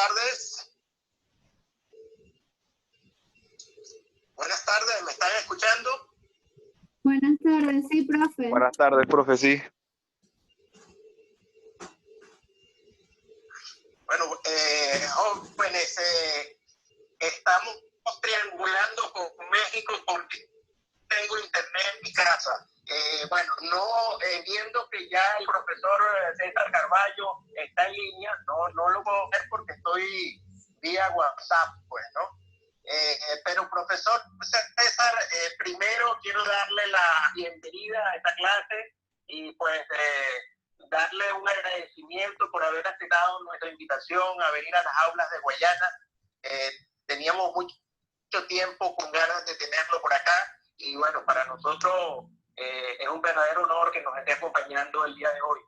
tardes. Buenas tardes, ¿me están escuchando? Buenas tardes, sí, profe. Buenas tardes, profe, sí. Bueno, jóvenes, estamos triangulando con México porque tengo internet en mi casa. Viendo que ya el profesor César Carballo está en línea, no lo puedo ver porque estoy vía WhatsApp, pues, ¿no? Pero profesor César, primero quiero darle la bienvenida a esta clase y pues darle un agradecimiento por haber aceptado nuestra invitación a venir a las aulas de Guayana. Teníamos mucho tiempo con ganas de tenerlo por acá y bueno, para nosotros es un verdadero honor que nos esté acompañando el día de hoy.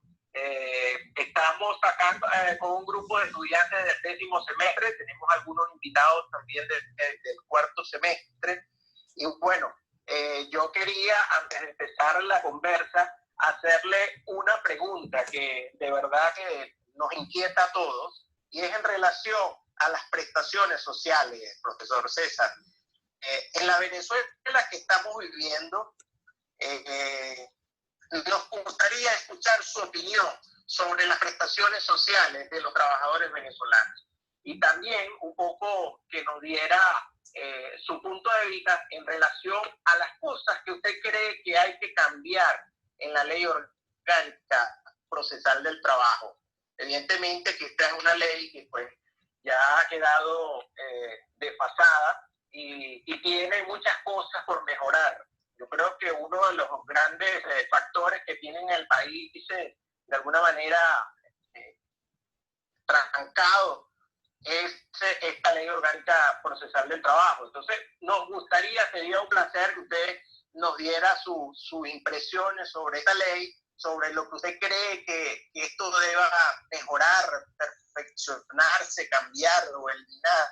Estamos acá con un grupo de estudiantes del 10º semestre, tenemos algunos invitados también del 4º semestre y bueno, yo quería antes de empezar la conversa hacerle una pregunta que de verdad que nos inquieta a todos y es en relación a las prestaciones sociales, profesor César. En la Venezuela que estamos viviendo, nos gustaría escuchar su opinión sobre las prestaciones sociales de los trabajadores venezolanos y también un poco que nos diera su punto de vista en relación a las cosas que usted cree que hay que cambiar en la ley orgánica procesal del trabajo. Evidentemente que esta es una ley que pues ya ha quedado desfasada y tiene muchas cosas por mejorar. Yo creo que uno de los grandes factores que tienen el país de alguna manera trancado es esta ley orgánica procesal del trabajo. Entonces, nos gustaría, sería un placer que usted nos diera sus impresiones sobre esta ley, sobre lo que usted cree que esto deba mejorar, perfeccionarse, cambiar o eliminar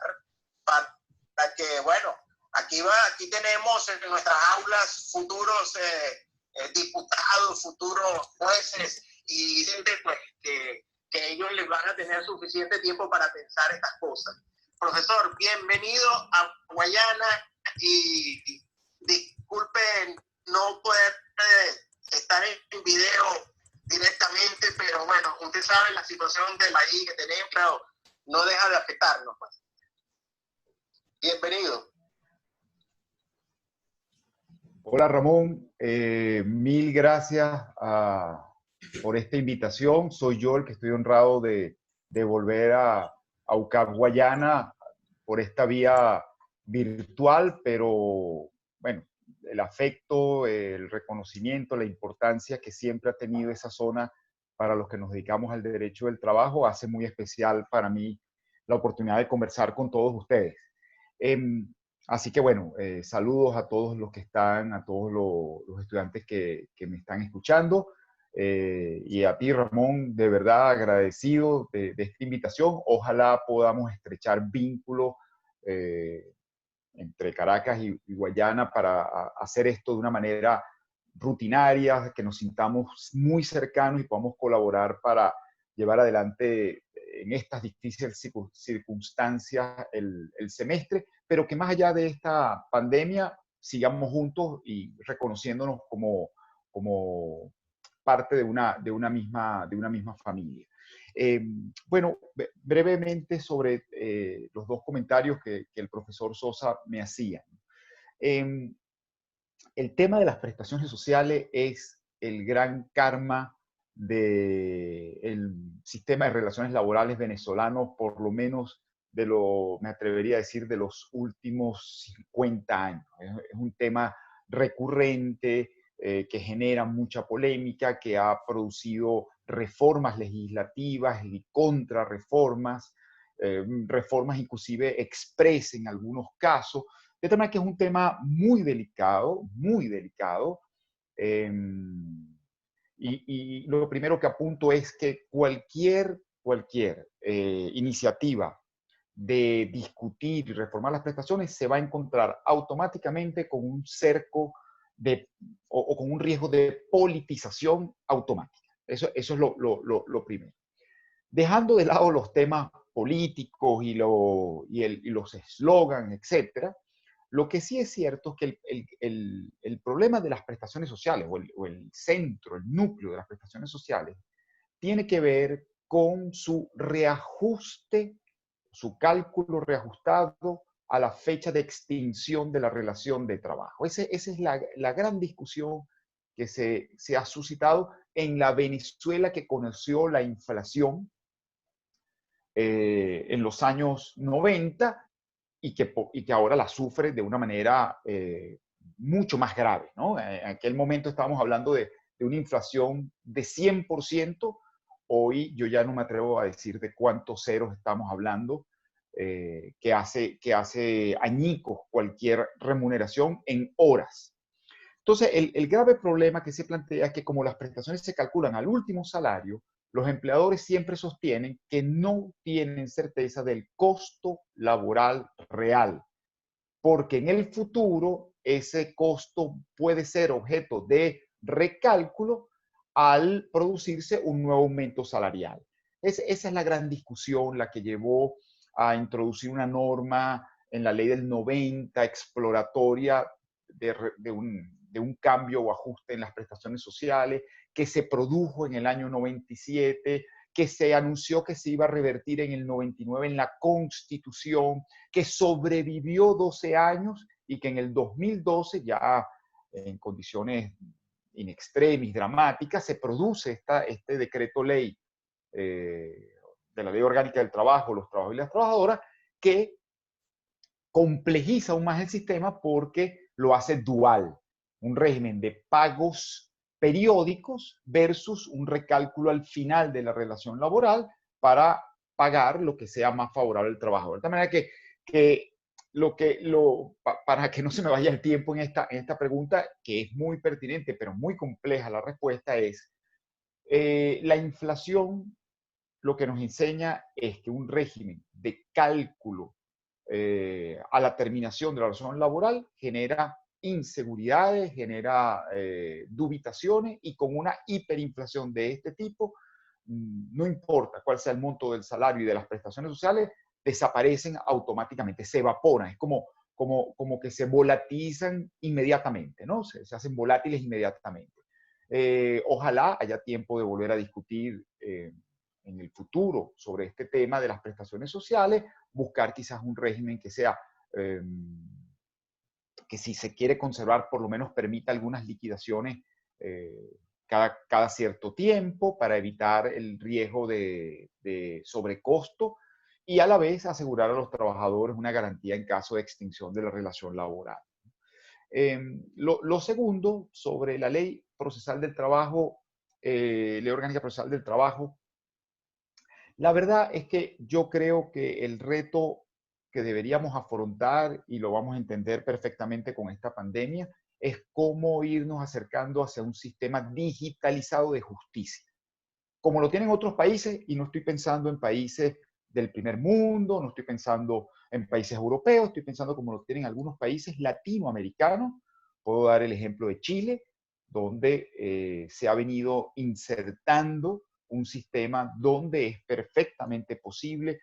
para que, bueno, aquí tenemos en nuestras aulas futuros diputados, futuros jueces y gente pues, que ellos les van a tener suficiente tiempo para pensar estas cosas. Profesor, bienvenido a Guayana y disculpe no poder estar en video directamente, pero bueno, usted sabe la situación de la I que tenemos, pero no deja de afectarnos. Pues. Bienvenido. Hola Ramón, mil gracias por esta invitación. Soy yo el que estoy honrado de volver a UCAP Guayana por esta vía virtual, pero bueno, el afecto, el reconocimiento, la importancia que siempre ha tenido esa zona para los que nos dedicamos al derecho del trabajo hace muy especial para mí la oportunidad de conversar con todos ustedes. Así que bueno, saludos a todos los que están, a todos los estudiantes que me están escuchando y a ti Ramón, de verdad agradecido de esta invitación. Ojalá podamos estrechar vínculos entre Caracas y Guayana para hacer esto de una manera rutinaria, que nos sintamos muy cercanos y podamos colaborar para llevar adelante en estas difíciles circunstancias el semestre, pero que más allá de esta pandemia sigamos juntos y reconociéndonos como parte de una misma familia. Bueno, brevemente sobre los dos comentarios que el profesor Sosa me hacía. El tema de las prestaciones sociales es el gran karma del sistema de relaciones laborales venezolano, por lo menos me atrevería a decir, de los últimos 50 años. Es un tema recurrente que genera mucha polémica, que ha producido reformas legislativas y contrarreformas, reformas inclusive express en algunos casos, de tal manera que es un tema muy delicado, y lo primero que apunto es que cualquier iniciativa de discutir y reformar las prestaciones se va a encontrar automáticamente con un cerco o con un riesgo de politización automática. Eso es lo primero. Dejando de lado los temas políticos y los eslogans, etcétera. Lo que sí es cierto es que el problema de las prestaciones sociales, o el centro, el núcleo de las prestaciones sociales, tiene que ver con su reajuste, su cálculo reajustado a la fecha de extinción de la relación de trabajo. Esa es la gran discusión que se ha suscitado en la Venezuela que conoció la inflación en los años 90 y que ahora la sufre de una manera mucho más grave, ¿no? En aquel momento estábamos hablando de una inflación de 100%. Hoy yo ya no me atrevo a decir de cuántos ceros estamos hablando, que hace añicos cualquier remuneración en horas. Entonces, el grave problema que se plantea es que como las prestaciones se calculan al último salario, los empleadores siempre sostienen que no tienen certeza del costo laboral real, porque en el futuro ese costo puede ser objeto de recálculo al producirse un nuevo aumento salarial. Esa es la gran discusión, la que llevó a introducir una norma en la ley del 90 exploratoria de un cambio o ajuste en las prestaciones sociales, que se produjo en el año 97, que se anunció que se iba a revertir en el 99 en la Constitución, que sobrevivió 12 años y que en el 2012, ya en condiciones in extremis, dramáticas, se produce este decreto ley de la Ley Orgánica del Trabajo, los trabajadores y las trabajadoras, que complejiza aún más el sistema porque lo hace dual, un régimen de pagos periódicos versus un recálculo al final de la relación laboral para pagar lo que sea más favorable al trabajador. De tal manera para que no se me vaya el tiempo en esta pregunta, que es muy pertinente, pero muy compleja la respuesta, es la inflación lo que nos enseña es que un régimen de cálculo a la terminación de la relación laboral genera inseguridades, genera dubitaciones, y con una hiperinflación de este tipo, no importa cuál sea el monto del salario y de las prestaciones sociales, desaparecen automáticamente, se evaporan, es como que se volatilizan inmediatamente, ¿no? Se hacen volátiles inmediatamente. Ojalá haya tiempo de volver a discutir en el futuro sobre este tema de las prestaciones sociales, buscar quizás un régimen que sea, que si se quiere conservar, por lo menos permita algunas liquidaciones cada cierto tiempo para evitar el riesgo de sobrecosto y a la vez asegurar a los trabajadores una garantía en caso de extinción de la relación laboral. Lo segundo, sobre la ley procesal del trabajo, ley orgánica procesal del trabajo, la verdad es que yo creo que el reto que deberíamos afrontar, y lo vamos a entender perfectamente con esta pandemia, es cómo irnos acercando hacia un sistema digitalizado de justicia, como lo tienen otros países, y no estoy pensando en países del primer mundo, no estoy pensando en países europeos, estoy pensando como lo tienen algunos países latinoamericanos. Puedo dar el ejemplo de Chile, donde se ha venido insertando un sistema donde es perfectamente posible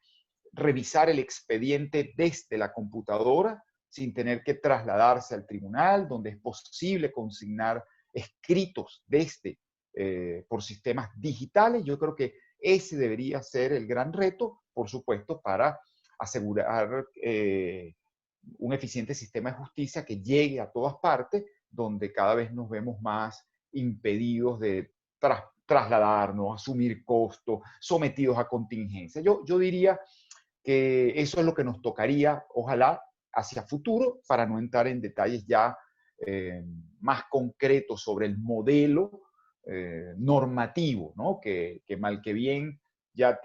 revisar el expediente desde la computadora sin tener que trasladarse al tribunal, donde es posible consignar escritos desde por sistemas digitales. Yo creo que ese debería ser el gran reto, por supuesto, para asegurar un eficiente sistema de justicia que llegue a todas partes, donde cada vez nos vemos más impedidos de trasladarnos, asumir costos, sometidos a contingencia. Yo diría que eso es lo que nos tocaría, ojalá, hacia futuro, para no entrar en detalles ya más concretos sobre el modelo normativo, ¿no? Que mal que bien ya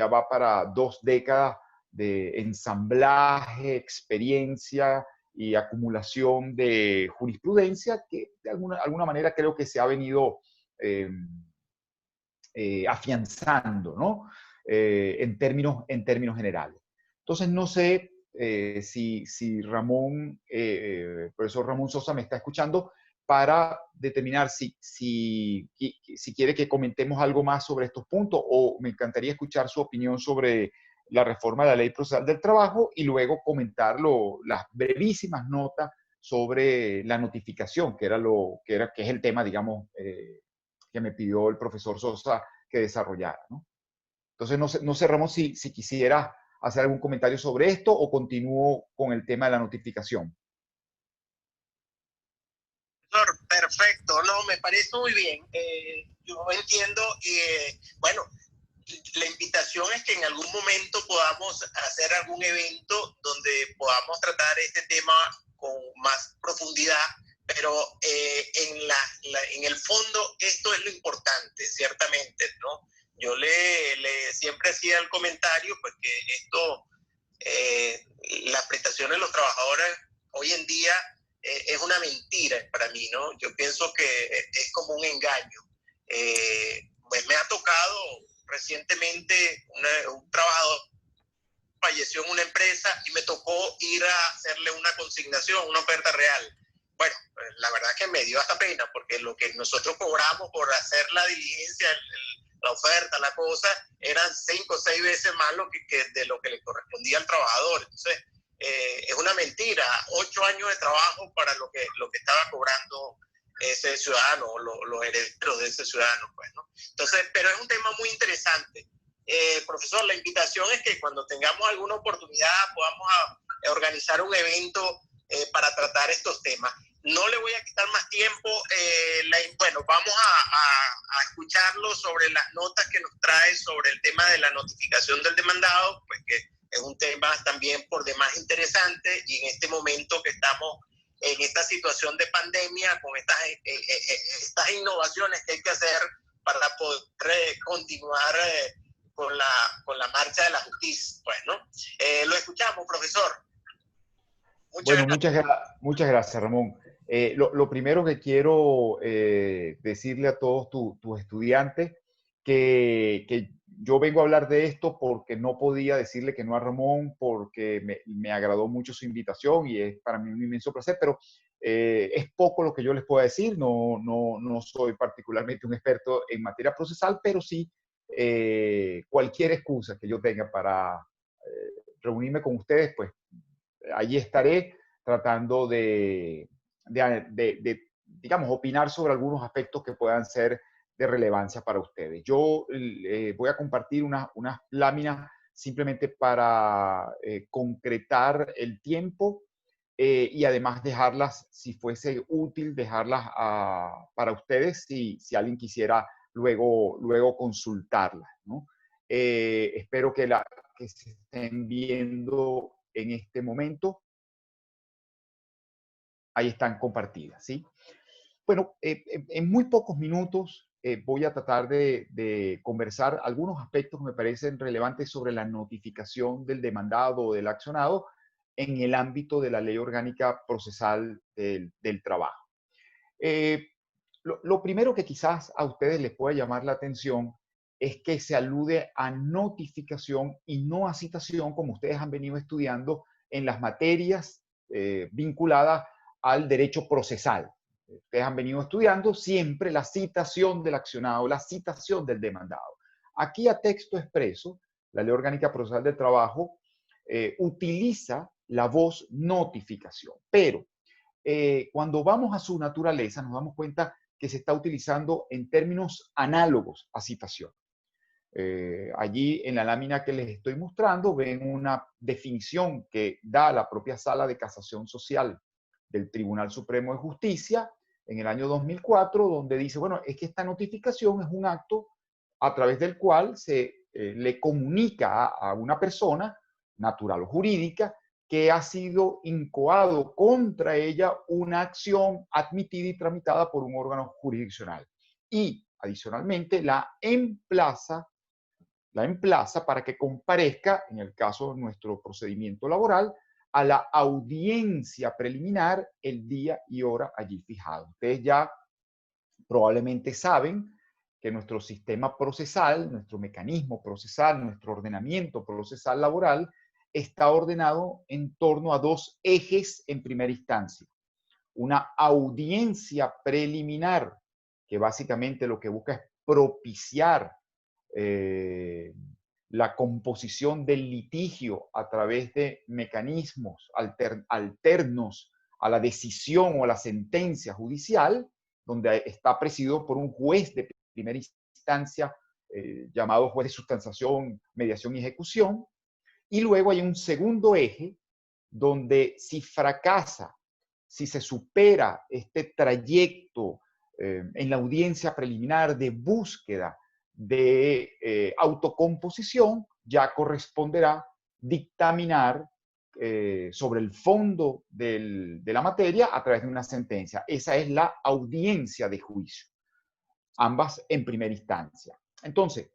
va para 2 décadas de ensamblaje, experiencia y acumulación de jurisprudencia que de alguna manera creo que se ha venido afianzando, ¿no? En términos generales. Entonces, no sé si Ramón, profesor Ramón Sosa me está escuchando, para determinar si quiere que comentemos algo más sobre estos puntos, o me encantaría escuchar su opinión sobre la reforma de la Ley Procesal del Trabajo y luego comentar las brevísimas notas sobre la notificación, que es el tema, digamos, que me pidió el profesor Sosa que desarrollara, ¿no? Entonces, no sé, Ramón, si quisiera hacer algún comentario sobre esto o continúo con el tema de la notificación. Perfecto, no, me parece muy bien. Yo entiendo y bueno, la invitación es que en algún momento podamos hacer algún evento donde podamos tratar este tema con más profundidad, pero en el fondo esto es lo importante, ciertamente, ¿no? Yo siempre hacía el comentario, pues que esto, las prestaciones de los trabajadores hoy en día es una mentira para mí, ¿no? Yo pienso que es como un engaño. Pues me ha tocado recientemente un trabajador falleció en una empresa y me tocó ir a hacerle una consignación, una oferta real. Bueno, la verdad que me dio hasta pena, porque lo que nosotros cobramos por hacer la diligencia, la oferta, la cosa, eran 5 o 6 veces más de lo que le correspondía al trabajador. Entonces, es una mentira. 8 años de trabajo para lo que estaba cobrando ese ciudadano, los herederos de ese ciudadano, pues, ¿no? Entonces, pero es un tema muy interesante. Profesor, la invitación es que cuando tengamos alguna oportunidad podamos organizar un evento para tratar estos temas. No le voy a quitar más tiempo. Bueno, vamos a escucharlo sobre las notas que nos trae sobre el tema de la notificación del demandado, pues que es un tema también por demás interesante, y en este momento que estamos en esta situación de pandemia, con estas innovaciones que hay que hacer para poder continuar con la marcha de la justicia, pues, ¿no? Lo escuchamos, profesor. Muchas gracias, Ramón. Lo primero que quiero decirle a todos tus estudiantes que yo vengo a hablar de esto porque no podía decirle que no a Ramón, porque me agradó mucho su invitación y es para mí un inmenso placer, pero es poco lo que yo les puedo decir. No soy particularmente un experto en materia procesal, pero sí cualquier excusa que yo tenga para reunirme con ustedes, pues allí estaré tratando digamos, opinar sobre algunos aspectos que puedan ser de relevancia para ustedes. Yo voy a compartir unas láminas simplemente para concretar el tiempo y además dejarlas, si fuese útil, dejarlas para ustedes si alguien quisiera luego consultarlas, ¿no? Espero que se estén viendo en este momento. Ahí están compartidas, ¿sí? Bueno, en muy pocos minutos voy a tratar de conversar algunos aspectos que me parecen relevantes sobre la notificación del demandado o del accionado en el ámbito de la Ley Orgánica Procesal del Trabajo. Lo primero que quizás a ustedes les pueda llamar la atención es que se alude a notificación y no a citación, como ustedes han venido estudiando en las materias vinculadas al derecho procesal. Ustedes han venido estudiando siempre la citación del accionado, la citación del demandado. Aquí a texto expreso, la Ley Orgánica Procesal del Trabajo utiliza la voz notificación, pero cuando vamos a su naturaleza nos damos cuenta que se está utilizando en términos análogos a citación. Allí en la lámina que les estoy mostrando ven una definición que da la propia Sala de Casación Social del Tribunal Supremo de Justicia en el año 2004, donde dice, bueno, es que esta notificación es un acto a través del cual se le comunica a una persona, natural o jurídica, que ha sido incoado contra ella una acción admitida y tramitada por un órgano jurisdiccional. Y, adicionalmente, la emplaza para que comparezca, en el caso de nuestro procedimiento laboral, a la audiencia preliminar el día y hora allí fijado. Ustedes ya probablemente saben que nuestro sistema procesal, nuestro mecanismo procesal, nuestro ordenamiento procesal laboral está ordenado en torno a 2 ejes en primera instancia. una audiencia preliminar, que básicamente lo que busca es propiciar la composición del litigio a través de mecanismos alternos a la decisión o a la sentencia judicial, donde está presidido por un juez de primera instancia llamado juez de sustanciación, mediación y ejecución. Y luego hay un segundo eje donde si fracasa, si se supera este trayecto en la audiencia preliminar de búsqueda de autocomposición, ya corresponderá dictaminar sobre el fondo de la materia a través de una sentencia. Esa es la audiencia de juicio, ambas en primera instancia. Entonces,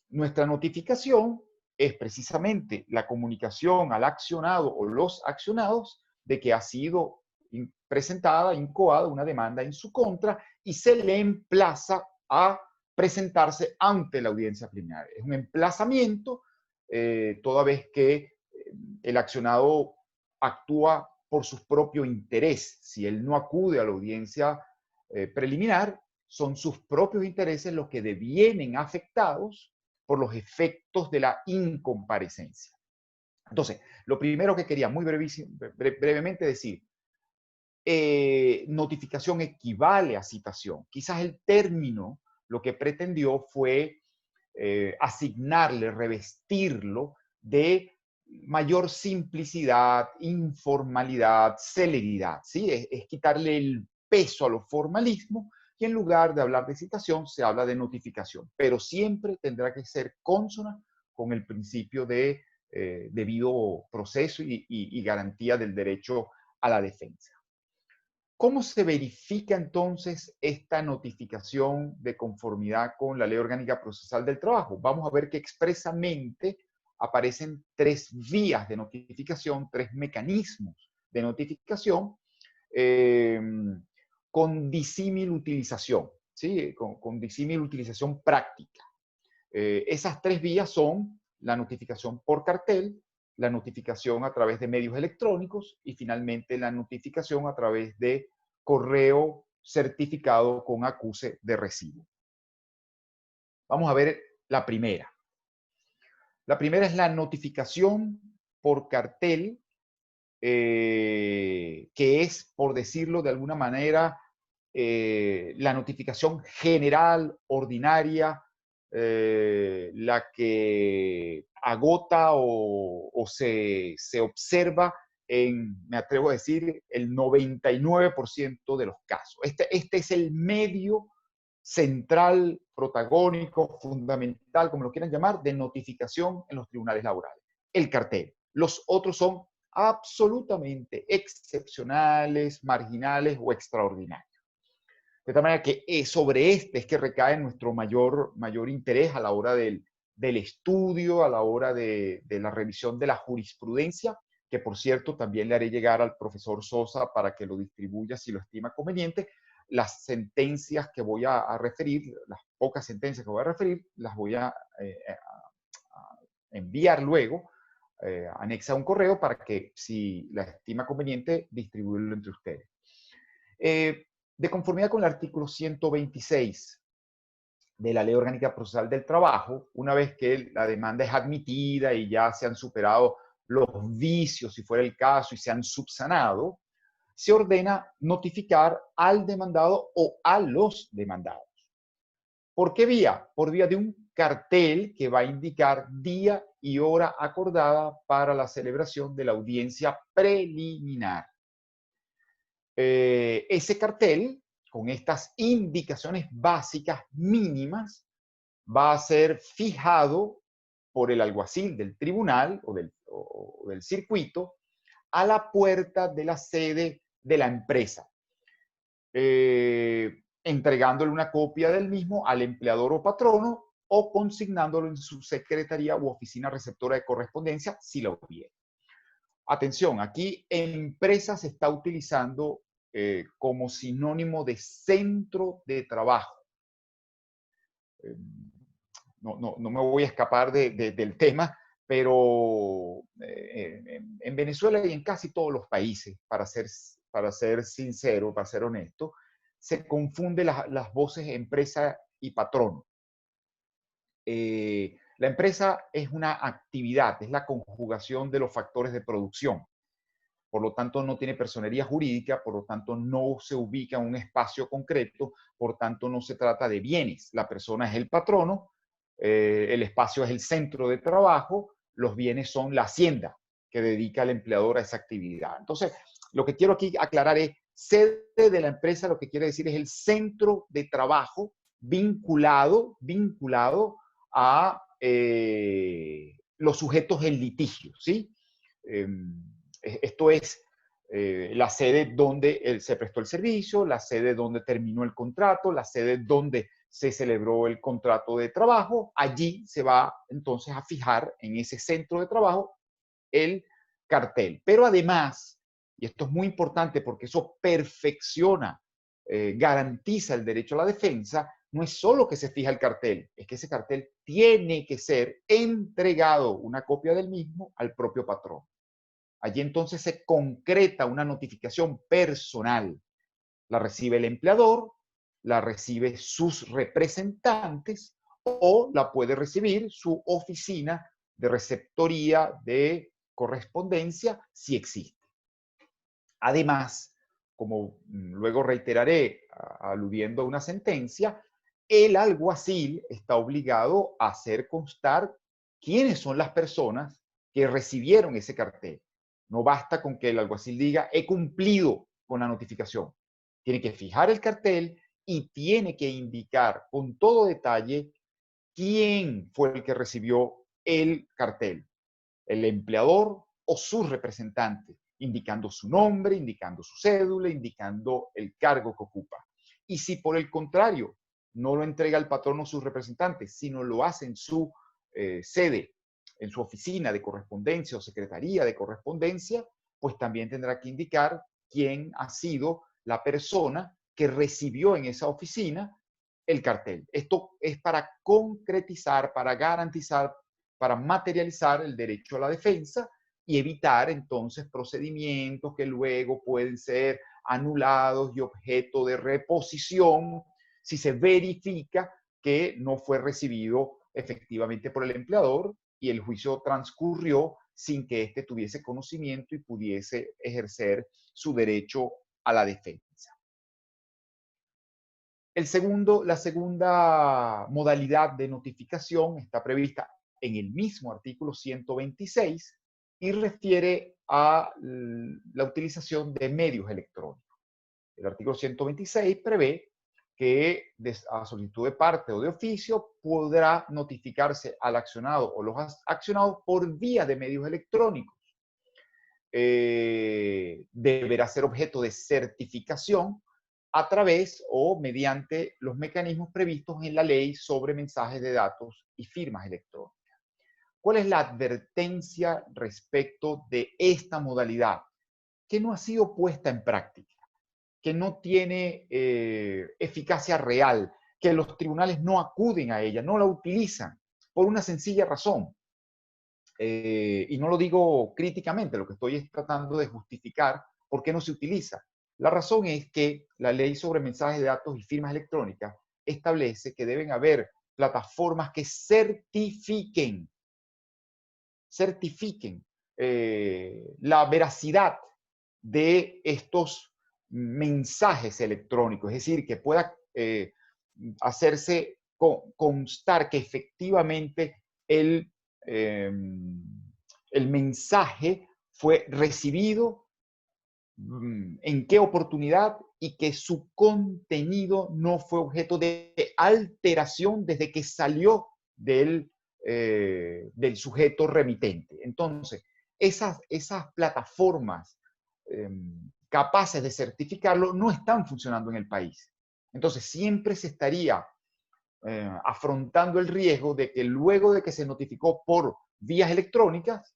nuestra notificación es precisamente la comunicación al accionado o los accionados de que ha sido presentada, incoada una demanda en su contra y se le emplaza a presentarse ante la audiencia preliminar. Es un emplazamiento, toda vez que el accionado actúa por su propio interés. Si él no acude a la audiencia preliminar, son sus propios intereses los que devienen afectados por los efectos de la incomparecencia. Entonces, lo primero que quería muy brevemente decir, notificación equivale a citación. Quizás el término lo que pretendió fue asignarle, revestirlo de mayor simplicidad, informalidad, celeridad, ¿sí? Es quitarle el peso a los formalismos y en lugar de hablar de citación se habla de notificación, pero siempre tendrá que ser consona con el principio de debido proceso y garantía del derecho a la defensa. ¿Cómo se verifica entonces esta notificación de conformidad con la Ley Orgánica Procesal del Trabajo? Vamos a ver que expresamente aparecen tres vías de notificación, tres mecanismos de notificación con disímil utilización, ¿sí? Con disímil utilización práctica. Esas tres vías son la notificación por cartel, la notificación a través de medios electrónicos y finalmente la notificación a través de correo certificado con acuse de recibo. Vamos a ver la primera. La primera es la notificación por cartel, que es, por decirlo de alguna manera, la notificación general, ordinaria, la que agota o se observa en, me atrevo a decir, el 99% de los casos. Este es el medio central, protagónico, fundamental, como lo quieran llamar, de notificación en los tribunales laborales. El cartel. Los otros son absolutamente excepcionales, marginales o extraordinarios. De tal manera que sobre este es que recae nuestro mayor interés a la hora del estudio, a la hora de la revisión de la jurisprudencia, que por cierto también le haré llegar al profesor Sosa para que lo distribuya si lo estima conveniente. Las sentencias que voy a referir, las pocas sentencias que voy a referir, las voy a enviar luego, anexa a un correo para que, si la estima conveniente, distribuirlo entre ustedes. De conformidad con el artículo 126 de la Ley Orgánica Procesal del Trabajo, una vez que la demanda es admitida y ya se han superado los vicios, si fuera el caso, y se han subsanado, se ordena notificar al demandado o a los demandados. ¿Por qué vía? Por vía de un cartel que va a indicar día y hora acordada para la celebración de la audiencia preliminar. Ese cartel, con estas indicaciones básicas mínimas, va a ser fijado por el alguacil del tribunal o del circuito a la puerta de la sede de la empresa, entregándole una copia del mismo al empleador o patrono o consignándolo en su secretaría u oficina receptora de correspondencia si la hubiera. Atención, aquí empresa se está utilizando como sinónimo de centro de trabajo. No me voy a escapar del tema, pero en Venezuela y en casi todos los países, para ser para ser sincero, para ser honesto, se confunde las voces empresa y patrón. La empresa es una actividad, es la conjugación de los factores de producción. Por lo tanto, no tiene personería jurídica, por lo tanto, no se ubica en un espacio concreto, por tanto, no se trata de bienes. La persona es el patrono, el espacio es el centro de trabajo, los bienes son la hacienda que dedica el empleador a esa actividad. Entonces, lo que quiero aquí aclarar es, sede de la empresa lo que quiere decir es el centro de trabajo vinculado a los sujetos en litigio, ¿sí? Esto es la sede donde se prestó el servicio, la sede donde terminó el contrato, la sede donde se celebró el contrato de trabajo. Allí se va entonces a fijar en ese centro de trabajo el cartel. Pero además, y esto es muy importante porque eso perfecciona, garantiza el derecho a la defensa, no es solo que se fija el cartel, es que ese cartel tiene que ser entregado, una copia del mismo, al propio patrón. Allí entonces se concreta una notificación personal. La recibe el empleador, la recibe sus representantes o la puede recibir su oficina de receptoría de correspondencia si existe. Además, como luego reiteraré aludiendo a una sentencia, el alguacil está obligado a hacer constar quiénes son las personas que recibieron ese cartel. No basta con que el alguacil diga, he cumplido con la notificación. Tiene que fijar el cartel y tiene que indicar con todo detalle quién fue el que recibió el cartel, el empleador o su representante, indicando su nombre, indicando su cédula, indicando el cargo que ocupa. Y si por el contrario no lo entrega el patrón o sus representantes, sino lo hace en su sede, en su oficina de correspondencia o secretaría de correspondencia, pues también tendrá que indicar quién ha sido la persona que recibió en esa oficina el cartel. Esto es para concretizar, para garantizar, para materializar el derecho a la defensa y evitar entonces procedimientos que luego pueden ser anulados y objeto de reposición si se verifica que no fue recibido efectivamente por el empleador y el juicio transcurrió sin que éste tuviese conocimiento y pudiese ejercer su derecho a la defensa. La segunda modalidad de notificación está prevista en el mismo artículo 126 y refiere a la utilización de medios electrónicos. El artículo 126 prevé que a solicitud de parte o de oficio podrá notificarse al accionado o los accionados por vía de medios electrónicos. Deberá ser objeto de certificación a través o mediante los mecanismos previstos en la ley sobre mensajes de datos y firmas electrónicas. ¿Cuál es la advertencia respecto de esta modalidad? Que no ha sido puesta en práctica, que no tiene eficacia real, que los tribunales no acuden a ella, no la utilizan, por una sencilla razón. Y no lo digo críticamente, lo que estoy es tratando de justificar por qué no se utiliza. La razón es que la ley sobre mensajes de datos y firmas electrónicas establece que deben haber plataformas que certifiquen la veracidad de estos mensajes electrónicos, es decir, que pueda hacerse constar que efectivamente el mensaje fue recibido, en qué oportunidad y que su contenido no fue objeto de alteración desde que salió del sujeto remitente. Entonces, esas plataformas capaces de certificarlo no están funcionando en el país. Entonces, siempre se estaría afrontando el riesgo de que luego de que se notificó por vías electrónicas,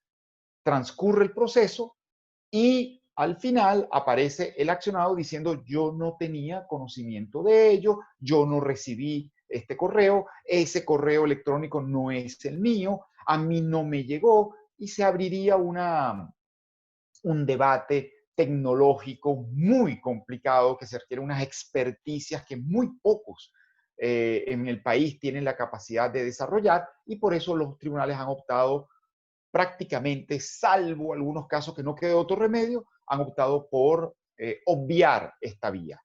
transcurre el proceso y al final aparece el accionado diciendo yo no tenía conocimiento de ello, yo no recibí este correo, ese correo electrónico no es el mío, a mí no me llegó y se abriría un debate tecnológico muy complicado que se requiere unas experticias que muy pocos en el país tienen la capacidad de desarrollar, y por eso los tribunales han optado prácticamente, salvo algunos casos que no quede otro remedio, han optado por obviar esta vía.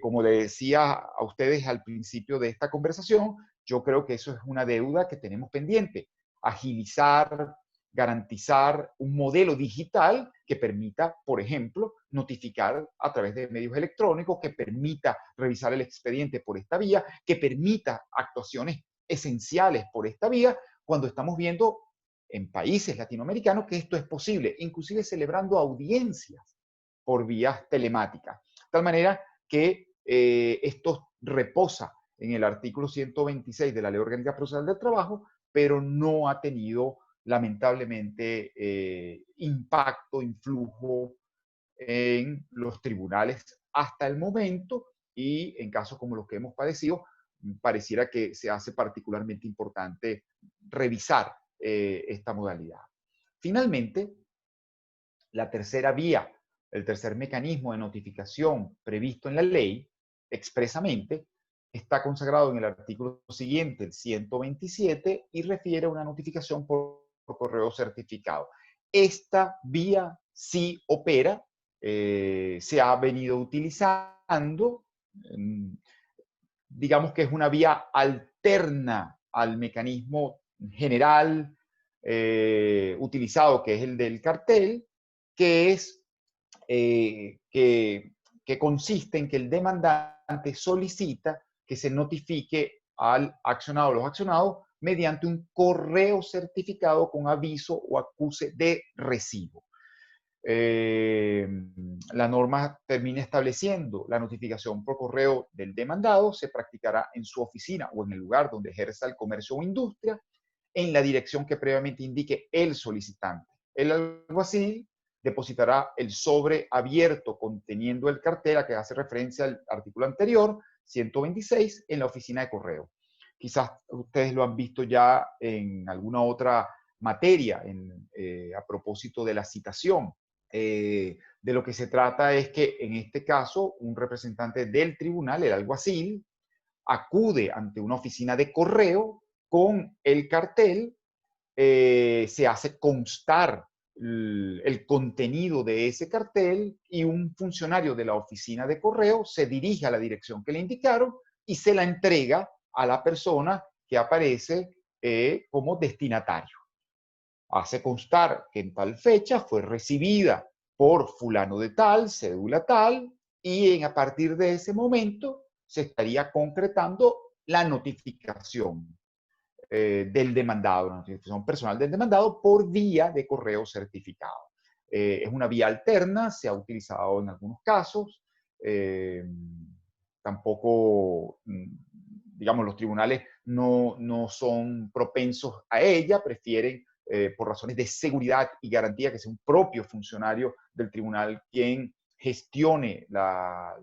Como le decía a ustedes al principio de esta conversación, yo creo que eso es una deuda que tenemos pendiente: agilizar, garantizar un modelo digital que permita, por ejemplo, notificar a través de medios electrónicos, que permita revisar el expediente por esta vía, que permita actuaciones esenciales por esta vía, cuando estamos viendo en países latinoamericanos que esto es posible, inclusive celebrando audiencias por vías telemáticas. De tal manera que esto reposa en el artículo 126 de la Ley Orgánica Procesal del Trabajo, pero no ha tenido lamentablemente impacto, influjo en los tribunales hasta el momento, y en casos como los que hemos padecido, pareciera que se hace particularmente importante revisar esta modalidad. Finalmente, la tercera vía, el tercer mecanismo de notificación previsto en la ley expresamente, está consagrado en el artículo siguiente, el 127, y refiere a una notificación por correo certificado. Esta vía sí opera, se ha venido utilizando, digamos que es una vía alterna al mecanismo general utilizado, que es el del cartel, que es que consiste en que el demandante solicita que se notifique al accionado o los accionados mediante un correo certificado con aviso o acuse de recibo. La norma termina estableciendo: la notificación por correo del demandado se practicará en su oficina o en el lugar donde ejerza el comercio o industria, en la dirección que previamente indique el solicitante. El alguacil depositará el sobre abierto conteniendo el cartel a que hace referencia al artículo anterior, 126, en la oficina de correo. Quizás ustedes lo han visto ya en alguna otra materia a propósito de la citación. De lo que se trata es que en este caso un representante del tribunal, el alguacil, acude ante una oficina de correo con el cartel, se hace constar el contenido de ese cartel, y un funcionario de la oficina de correo se dirige a la dirección que le indicaron y se la entrega a la persona que aparece como destinatario. Hace constar que en tal fecha fue recibida por fulano de tal, cédula tal, y a partir de ese momento se estaría concretando la notificación del demandado, la notificación personal del demandado por vía de correo certificado. Es una vía alterna, se ha utilizado en algunos casos, tampoco, digamos, los tribunales no son propensos a ella, prefieren por razones de seguridad y garantía que sea un propio funcionario del tribunal quien gestione la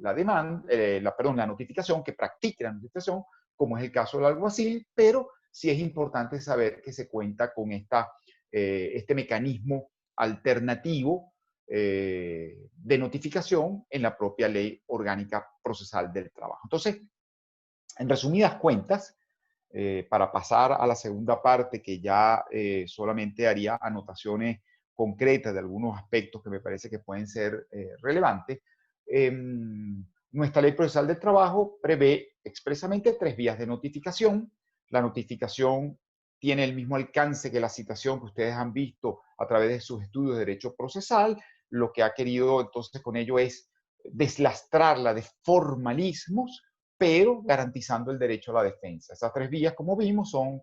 notificación, que practique la notificación, como es el caso del alguacil, pero sí es importante saber que se cuenta con este mecanismo alternativo de notificación en la propia Ley Orgánica Procesal del Trabajo. Entonces, en resumidas cuentas, para pasar a la segunda parte, que ya solamente haría anotaciones concretas de algunos aspectos que me parece que pueden ser relevantes, nuestra Ley Procesal del Trabajo prevé expresamente 3 vías de notificación. La notificación tiene el mismo alcance que la citación que ustedes han visto a través de sus estudios de derecho procesal. Lo que ha querido entonces con ello es deslastrarla de formalismos, pero garantizando el derecho a la defensa. Esas 3 vías, como vimos, son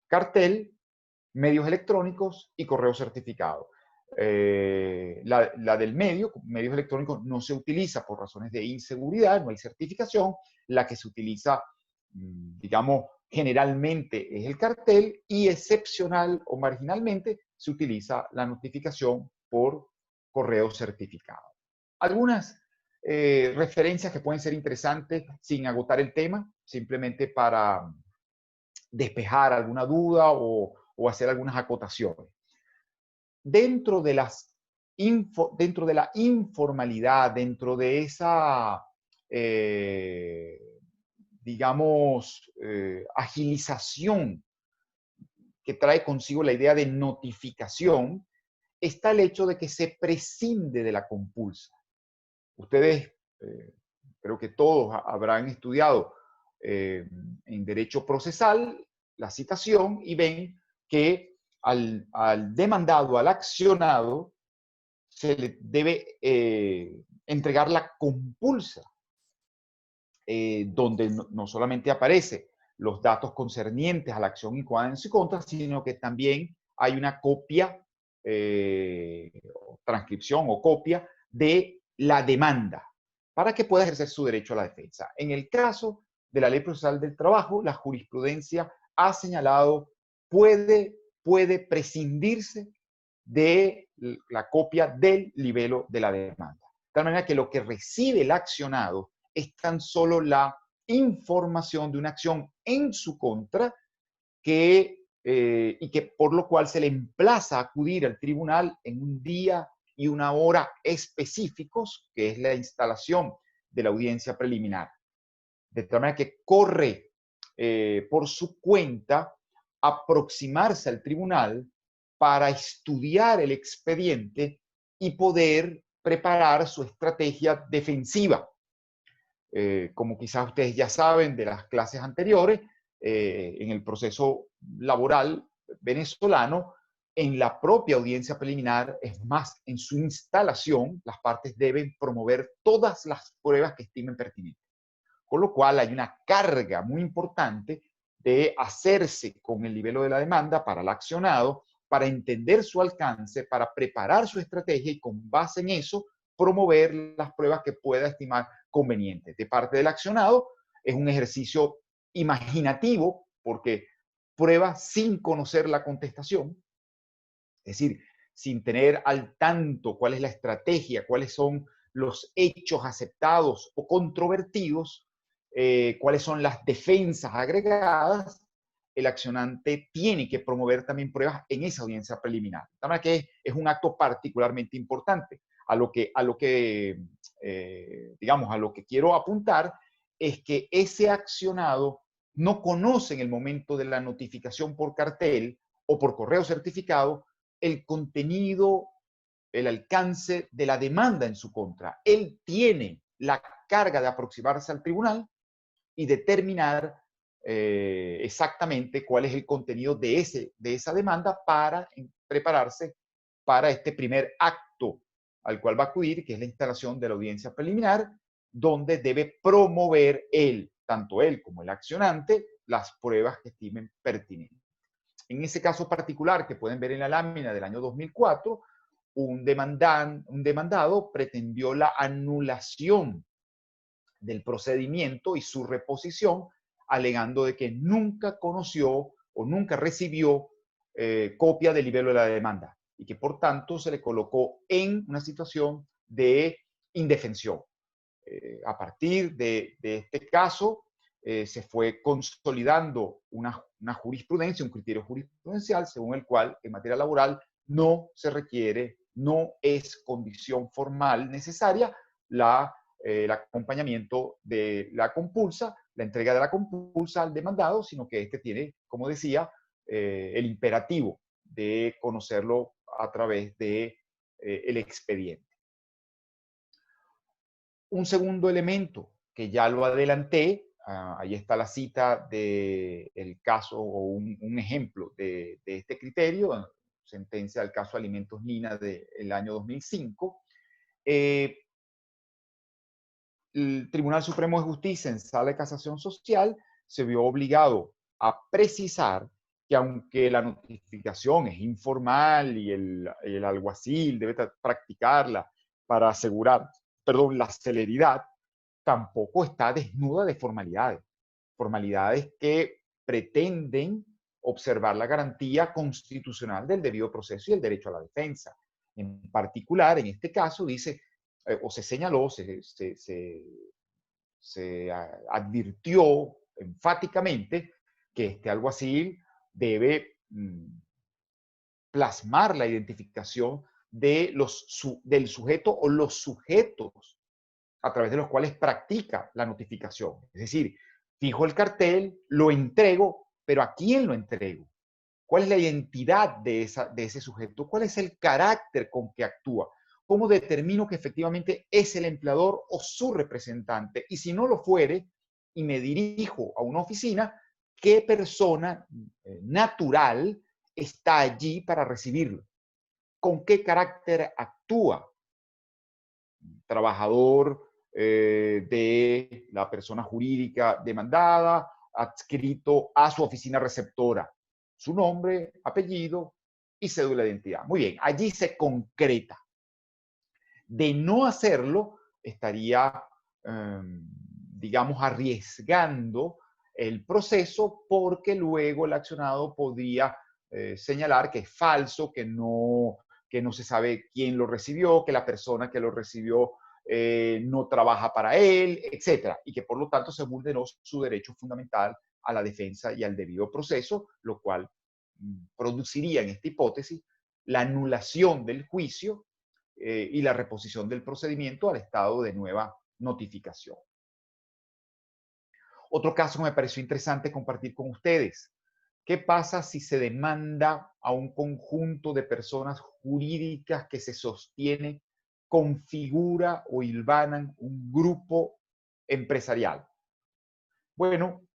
cartel, medios electrónicos y correo certificado. La del medios electrónicos, no se utiliza por razones de inseguridad, no hay certificación. La que se utiliza, digamos, generalmente es el cartel, y excepcional o marginalmente se utiliza la notificación por correo certificado. Algunas referencias que pueden ser interesantes sin agotar el tema, simplemente para despejar alguna duda o hacer algunas acotaciones. Dentro de las dentro de la informalidad, dentro de esa, digamos, agilización que trae consigo la idea de notificación, está el hecho de que se prescinde de la compulsa. Ustedes, creo que todos habrán estudiado en derecho procesal la citación y ven que al demandado, al accionado, se le debe entregar la compulsa, donde no solamente aparece los datos concernientes a la acción incoada en su contra, sino que también hay una copia, transcripción o copia de la demanda para que pueda ejercer su derecho a la defensa. En el caso de la Ley Procesal del Trabajo, la jurisprudencia ha señalado puede prescindirse de la copia del libelo de la demanda. De tal manera que lo que recibe el accionado es tan solo la información de una acción en su contra y que por lo cual se le emplaza a acudir al tribunal en un día y una hora específicos, que es la instalación de la audiencia preliminar. De tal manera que corre por su cuenta aproximarse al tribunal para estudiar el expediente y poder preparar su estrategia defensiva. Como quizás ustedes ya saben de las clases anteriores, en el proceso laboral venezolano, en la propia audiencia preliminar, es más, en su instalación, las partes deben promover todas las pruebas que estimen pertinentes. Con lo cual hay una carga muy importante de hacerse con el nivel de la demanda para el accionado, para entender su alcance, para preparar su estrategia y con base en eso promover las pruebas que pueda estimar convenientes. De parte del accionado es un ejercicio imaginativo porque prueba sin conocer la contestación, es decir, sin tener al tanto cuál es la estrategia, cuáles son los hechos aceptados o controvertidos, cuáles son las defensas agregadas, el accionante tiene que promover también pruebas en esa audiencia preliminar. De manera que es un acto particularmente importante. Digamos, a lo que quiero apuntar es que ese accionado no conoce en el momento de la notificación por cartel o por correo certificado el contenido, el alcance de la demanda en su contra. Él tiene la carga de aproximarse al tribunal y determinar exactamente cuál es el contenido de esa demanda para prepararse para este primer acto al cual va a acudir, que es la instalación de la audiencia preliminar, donde debe promover tanto él como el accionante, las pruebas que estimen pertinentes. En ese caso particular que pueden ver en la lámina del año 2004, un demandado pretendió la anulación del procedimiento y su reposición, alegando de que nunca conoció o nunca recibió copia del libelo de la demanda y que por tanto se le colocó en una situación de indefensión. A partir de este caso, se fue consolidando una jurisprudencia, un criterio jurisprudencial según el cual en materia laboral no se requiere, no es condición formal necesaria el acompañamiento de la compulsa, la entrega de la compulsa al demandado, sino que este tiene, como decía, el imperativo de conocerlo a través de el expediente. Un segundo elemento que ya lo adelanté, ahí está la cita del caso o un ejemplo de este criterio, sentencia del caso Alimentos Nina del año 2005. El Tribunal Supremo de Justicia en sala de casación social se vio obligado a precisar que aunque la notificación es informal y el alguacil debe practicarla para asegurar, la celeridad, tampoco está desnuda de formalidades. Formalidades que pretenden observar la garantía constitucional del debido proceso y el derecho a la defensa. En particular, en este caso, dice, o se señaló, se advirtió enfáticamente que este alguacil debe plasmar la identificación del sujeto o los sujetos a través de los cuales practica la notificación. Es decir, fijo el cartel, lo entrego, pero ¿a quién lo entrego? ¿Cuál es la identidad de ese sujeto? ¿Cuál es el carácter con que actúa? ¿Cómo determino que efectivamente es el empleador o su representante? Y si no lo fuere, y me dirijo a una oficina, ¿qué persona natural está allí para recibirlo? ¿Con qué carácter actúa? Trabajador de la persona jurídica demandada, adscrito a su oficina receptora. Su nombre, apellido y cédula de identidad. Muy bien, allí se concreta. De no hacerlo, estaría, digamos, arriesgando el proceso porque luego el accionado podría señalar que es falso, que no se sabe quién lo recibió, que la persona que lo recibió no trabaja para él, etcétera, y que por lo tanto se vulneró su derecho fundamental a la defensa y al debido proceso, lo cual produciría en esta hipótesis la anulación del juicio y la reposición del procedimiento al estado de nueva notificación. Otro caso que me pareció interesante compartir con ustedes. ¿Qué pasa si se demanda a un conjunto de personas jurídicas que se sostiene, configura o hilvanan un grupo empresarial? Bueno,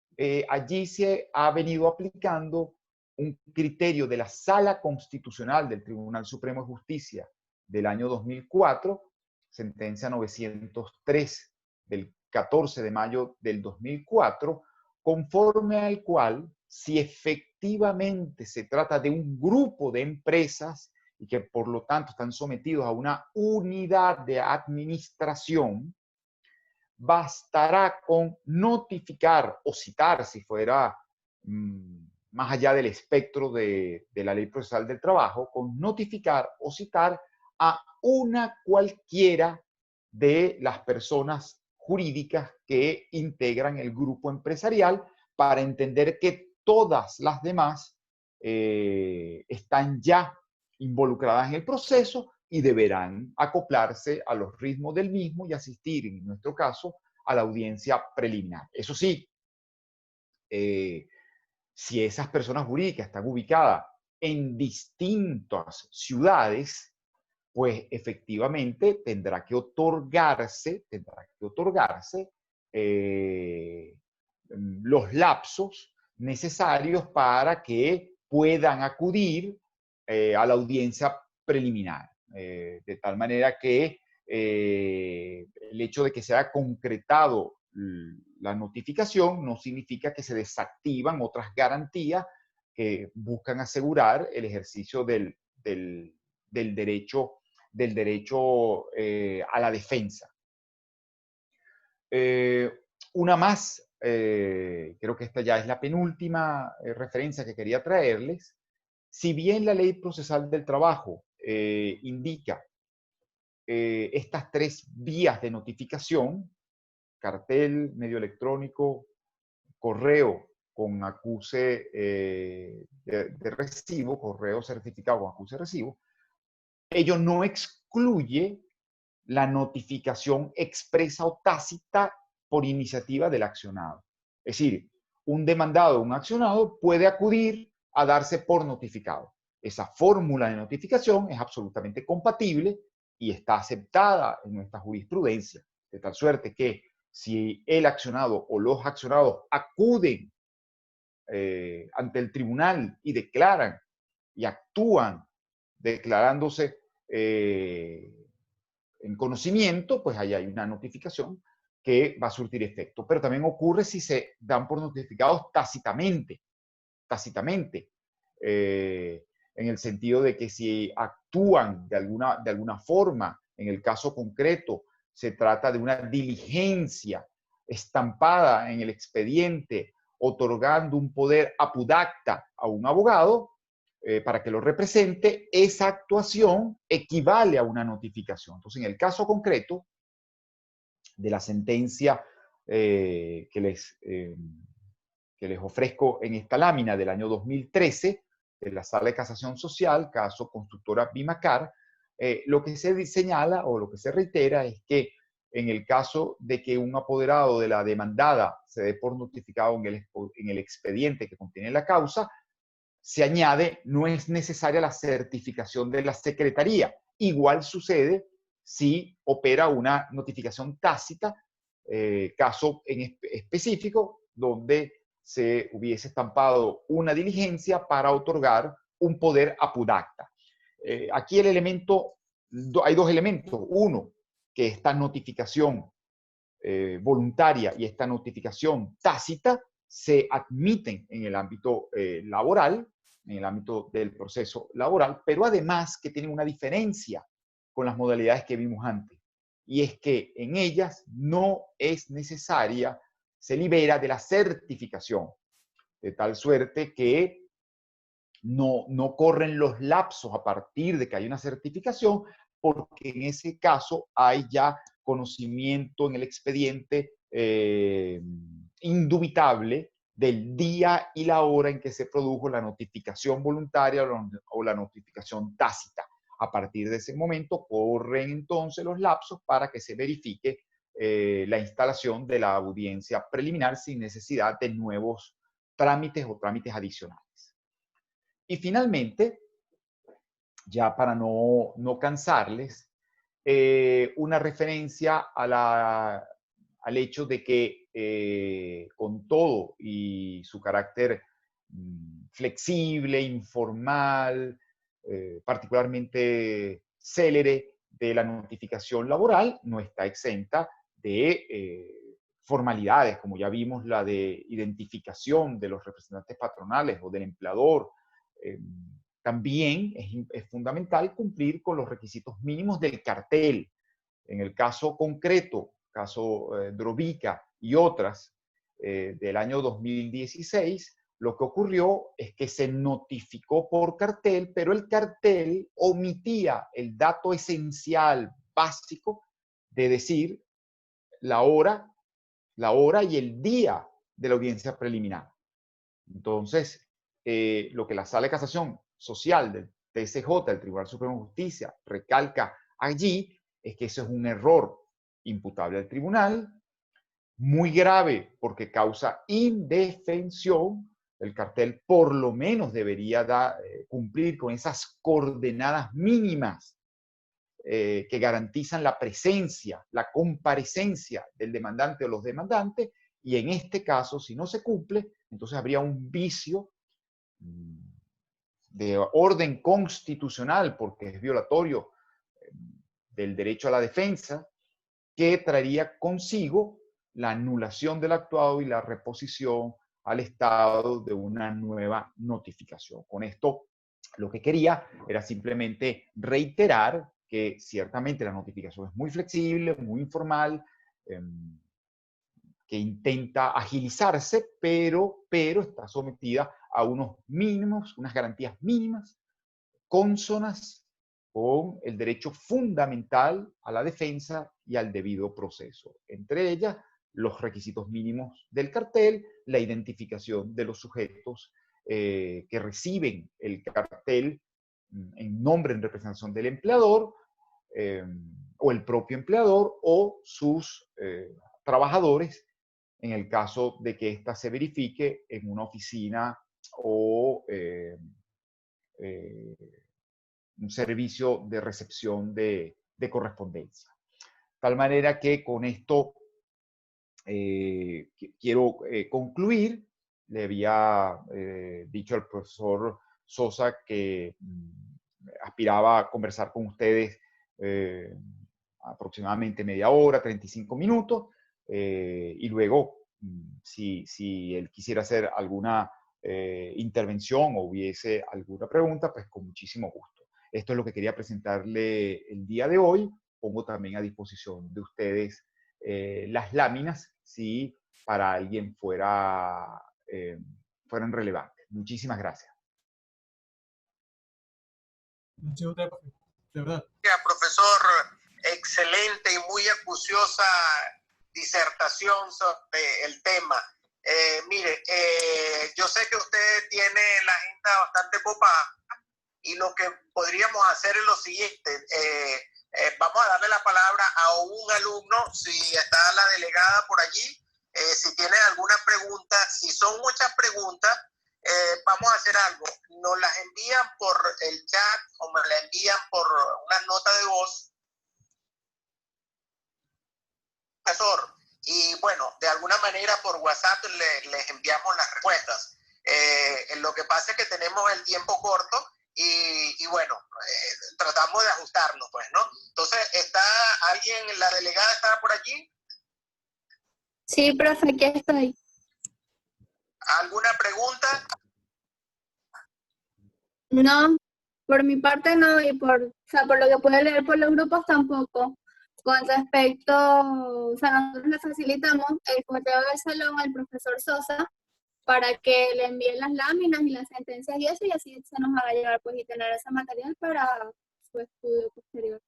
allí se ha venido aplicando un criterio de la Sala Constitucional del Tribunal Supremo de Justicia del año 2004, sentencia 903 del 14 de mayo del 2004, conforme al cual, si efectivamente se trata de un grupo de empresas y que por lo tanto están sometidos a una unidad de administración, bastará con notificar o citar, si fuera más allá del espectro de la Ley Procesal del Trabajo, con notificar o citar a una cualquiera de las personas jurídicas que integran el grupo empresarial para entender que todas las demás están ya involucradas en el proceso y deberán acoplarse a los ritmos del mismo y asistir, en nuestro caso, a la audiencia preliminar. Eso sí, si esas personas jurídicas están ubicadas en distintas ciudades, pues efectivamente tendrá que otorgarse los lapsos necesarios para que puedan acudir a la audiencia preliminar. De tal manera que el hecho de que se haya concretado la notificación no significa que se desactivan otras garantías que buscan asegurar el ejercicio del derecho a la defensa. Una más, creo que esta ya es la penúltima referencia que quería traerles. Si bien la Ley Procesal del Trabajo indica estas tres vías de notificación, cartel, medio electrónico, correo con acuse de recibo, correo certificado con acuse de recibo, ello no excluye la notificación expresa o tácita por iniciativa del accionado. Es decir, un demandado o un accionado puede acudir a darse por notificado. Esa fórmula de notificación es absolutamente compatible y está aceptada en nuestra jurisprudencia, de tal suerte que si el accionado o los accionados acuden ante el tribunal y declaran y actúan declarándose en conocimiento, pues ahí hay una notificación que va a surtir efecto. Pero también ocurre si se dan por notificados tácitamente, en el sentido de que si actúan de alguna forma, en el caso concreto, se trata de una diligencia estampada en el expediente, otorgando un poder apud acta a un abogado, para que lo represente, esa actuación equivale a una notificación. Entonces, en el caso concreto de la sentencia que les ofrezco en esta lámina del año 2013, de la Sala de Casación Social, caso Constructora Bimacar, Lo que se señala o lo que se reitera es que en el caso de que un apoderado de la demandada se dé por notificado en el expediente que contiene la causa, se añade, no es necesaria la certificación de la Secretaría. Igual sucede si opera una notificación tácita, caso en específico donde se hubiese estampado una diligencia para otorgar un poder apud acta. Aquí el elemento, hay dos elementos. Uno, que esta notificación voluntaria y esta notificación tácita se admiten en el ámbito laboral, en el ámbito del proceso laboral, pero además que tienen una diferencia con las modalidades que vimos antes, y es que en ellas no es necesaria, se libera de la certificación, de tal suerte que no corren los lapsos a partir de que hay una certificación, porque en ese caso hay ya conocimiento en el expediente indubitable del día y la hora en que se produjo la notificación voluntaria o la notificación tácita. A partir de ese momento corren entonces los lapsos para que se verifique la instalación de la audiencia preliminar sin necesidad de nuevos trámites o trámites adicionales. Y finalmente, ya para no cansarles, una referencia al hecho de que con todo y su carácter flexible, informal, particularmente célere de la notificación laboral, no está exenta de formalidades, como ya vimos, la de identificación de los representantes patronales o del empleador. También es fundamental cumplir con los requisitos mínimos del cartel. En el caso concreto, caso Drobica y otras del año 2016, lo que ocurrió es que se notificó por cartel, pero el cartel omitía el dato esencial, básico, de decir la hora y el día de la audiencia preliminar. Entonces, lo que la Sala de Casación Social del TSJ, del Tribunal Supremo de Justicia, recalca allí es que eso es un error imputable al tribunal, muy grave porque causa indefensión. El cartel por lo menos debería cumplir con esas coordenadas mínimas que garantizan la presencia, la comparecencia del demandante o los demandantes, y en este caso, si no se cumple, entonces habría un vicio de orden constitucional, porque es violatorio del derecho a la defensa, que traería consigo la anulación del actuado y la reposición al Estado de una nueva notificación. Con esto, lo que quería era simplemente reiterar que ciertamente la notificación es muy flexible, muy informal, que intenta agilizarse, pero está sometida a unos mínimos, unas garantías mínimas, cónsonas con el derecho fundamental a la defensa y al debido proceso. Entre ellas, los requisitos mínimos del cartel, la identificación de los sujetos que reciben el cartel en nombre, en representación del empleador, o el propio empleador, o sus trabajadores, en el caso de que ésta se verifique en una oficina o un servicio de recepción de correspondencia. De tal manera que con esto quiero concluir. Le había dicho al profesor Sosa que aspiraba a conversar con ustedes aproximadamente media hora, 35 minutos, y luego, si él quisiera hacer alguna intervención o hubiese alguna pregunta, pues con muchísimo gusto. Esto es lo que quería presentarle el día de hoy. Pongo también a disposición de ustedes las láminas, si para alguien fueran relevantes. Muchísimas gracias. Muchas gracias, de verdad. Profesor, excelente y muy acuciosa disertación sobre el tema. Mire, yo sé que usted tiene la agenda bastante copada, y lo que podríamos hacer es lo siguiente. Vamos a darle la palabra a un alumno, si está la delegada por allí, si tiene alguna pregunta. Si son muchas preguntas, vamos a hacer algo. Nos las envían por el chat o me las envían por una nota de voz, profesor. Y bueno, de alguna manera por WhatsApp les enviamos las respuestas. Lo que pasa es que tenemos el tiempo corto y bueno, tratamos de ajustarnos, pues, ¿no? Entonces, ¿está alguien, la delegada está por allí? Sí, profe, aquí estoy. ¿Alguna pregunta? No, por mi parte no, y o sea, por lo que puede leer por los grupos tampoco. Con respecto, o sea, nosotros le facilitamos el correo del salón al profesor Sosa para que le envíen las láminas y las sentencias y eso, y así se nos haga llegar, pues, y tener ese material para su estudio posterior.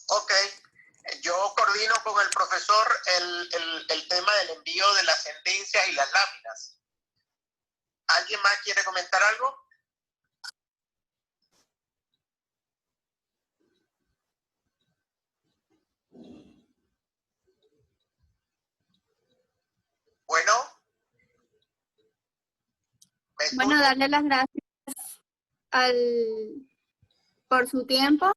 Ok. Yo coordino con el profesor el tema del envío de las sentencias y las láminas. ¿Alguien más quiere comentar algo? Bueno. Bueno, darle las gracias por su tiempo,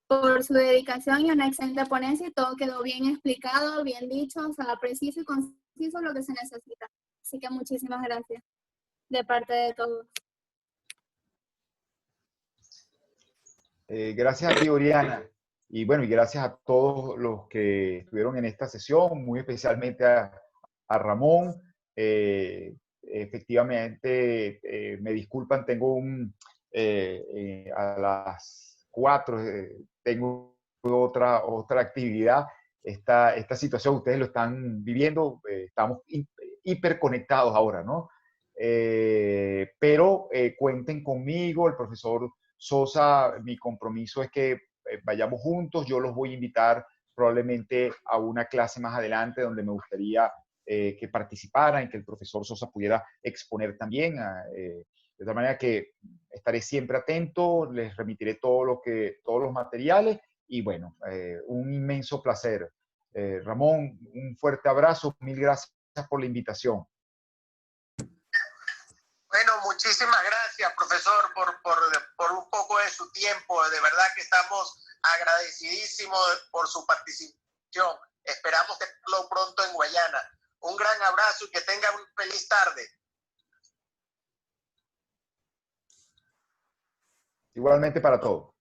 por su dedicación y una excelente ponencia, y todo quedó bien explicado, bien dicho, o sea, preciso y conciso lo que se necesita. Así que muchísimas gracias de parte de todos. Gracias a ti, Oriana. Y bueno, y gracias a todos los que estuvieron en esta sesión, muy especialmente a Ramón. Efectivamente, me disculpan, tengo a las 4, tengo otra actividad. Esta situación ustedes lo están viviendo, estamos hiperconectados ahora, ¿no? Pero cuenten conmigo, el profesor Sosa, mi compromiso es que vayamos juntos. Yo los voy a invitar probablemente a una clase más adelante donde me gustaría que participaran y que el profesor Sosa pudiera exponer también. De tal manera que estaré siempre atento, les remitiré todos los materiales y bueno, un inmenso placer. Ramón, un fuerte abrazo, mil gracias por la invitación. Bueno, muchísimas gracias, profesor, por un poco de su tiempo. De verdad que estamos agradecidísimos por su participación. Esperamos tenerlo pronto en Guayana. Un gran abrazo y que tenga una feliz tarde. Igualmente para todos.